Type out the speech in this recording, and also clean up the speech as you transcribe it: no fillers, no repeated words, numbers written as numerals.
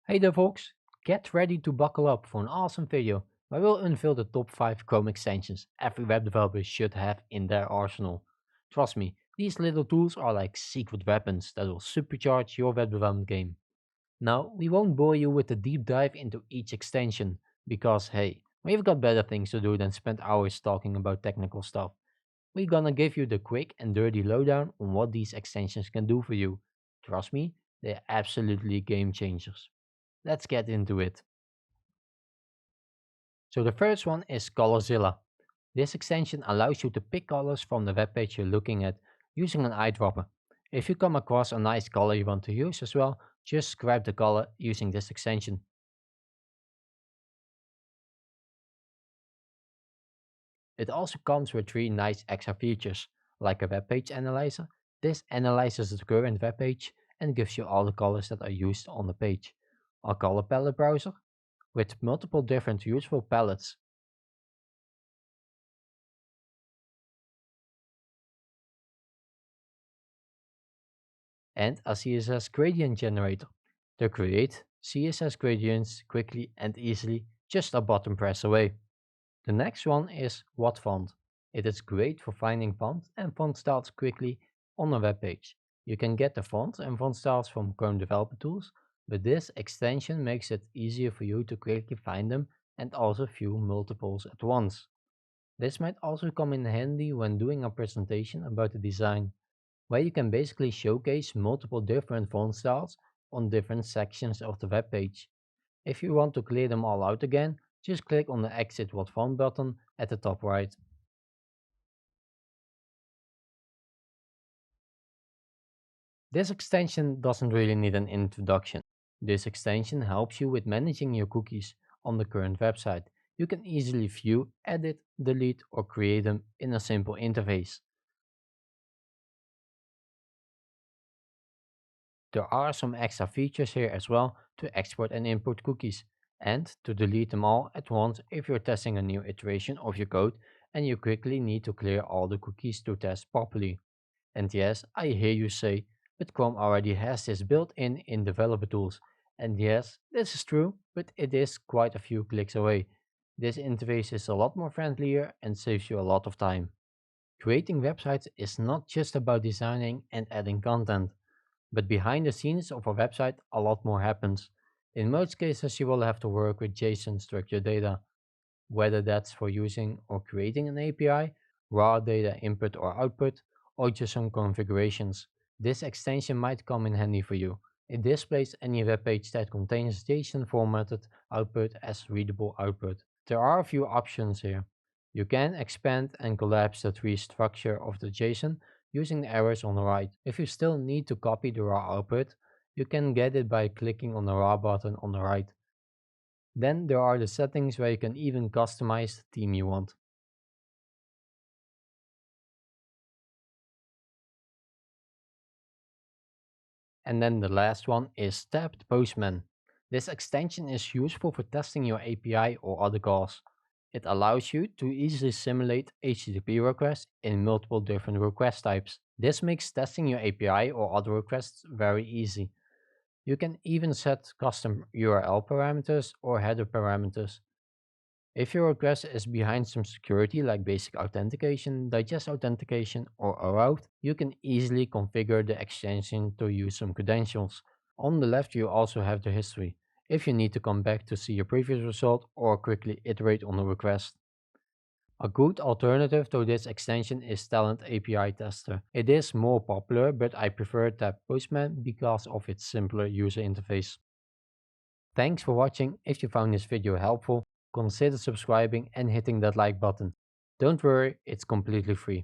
Hey there folks, get ready to buckle up for an awesome video where we'll unveil the top 5 Chrome extensions every web developer should have in their arsenal. Trust me, these little tools are like secret weapons that will supercharge your web development game. Now, we won't bore you with a deep dive into each extension because hey, we've got better things to do than spend hours talking about technical stuff. We're gonna give you the quick and dirty lowdown on what these extensions can do for you. Trust me, they're absolutely game changers. Let's get into it. So the first one is ColorZilla. This extension allows you to pick colors from the web page you're looking at using an eyedropper. If you come across a nice color you want to use as well, just grab the color using this extension. It also comes with 3 nice extra features, like a web page analyzer. This analyzes the current web page and gives you all the colors that are used on the page. A color palette browser with multiple different useful palettes. And a CSS gradient generator to create CSS gradients quickly and easily, just a button press away. The next one is WhatFont. It is great for finding fonts and font styles quickly on a web page. You can get the fonts and font styles from Chrome Developer Tools, but this extension makes it easier for you to quickly find them and also view multiples at once. This might also come in handy when doing a presentation about the design, where you can basically showcase multiple different font styles on different sections of the web page. If you want to clear them all out again, just click on the Exit What Font button at the top right. This extension doesn't really need an introduction. This extension helps you with managing your cookies on the current website. You can easily view, edit, delete, or create them in a simple interface. There are some extra features here as well to export and import cookies and to delete them all at once if you're testing a new iteration of your code and you quickly need to clear all the cookies to test properly. And yes, I hear you say, but Chrome already has this built in developer tools. And yes, this is true, but it is quite a few clicks away. This interface is a lot more friendlier and saves you a lot of time. Creating websites is not just about designing and adding content. But behind the scenes of a website, a lot more happens. In most cases, you will have to work with JSON structured data, whether that's for using or creating an API, raw data input or output, or just some configurations. This extension might come in handy for you. It displays any web page that contains JSON formatted output as readable output. There are a few options here. You can expand and collapse the tree structure of the JSON using the arrows on the right. If you still need to copy the raw output, you can get it by clicking on the raw button on the right. Then there are the settings where you can even customize the theme you want. And then the last one is tabbed Postman. This extension is useful for testing your API or other calls. It allows you to easily simulate HTTP requests in multiple different request types. This makes testing your API or other requests very easy. You can even set custom URL parameters or header parameters. If your request is behind some security like basic authentication, digest authentication, or OAuth, you can easily configure the extension to use some credentials. On the left, you also have the history, if you need to come back to see your previous result or quickly iterate on a request. A good alternative to this extension is Talent API Tester. It is more popular, but I prefer Tab Postman because of its simpler user interface. Thanks for watching. If you found this video helpful, consider subscribing and hitting that like button. Don't worry, it's completely free.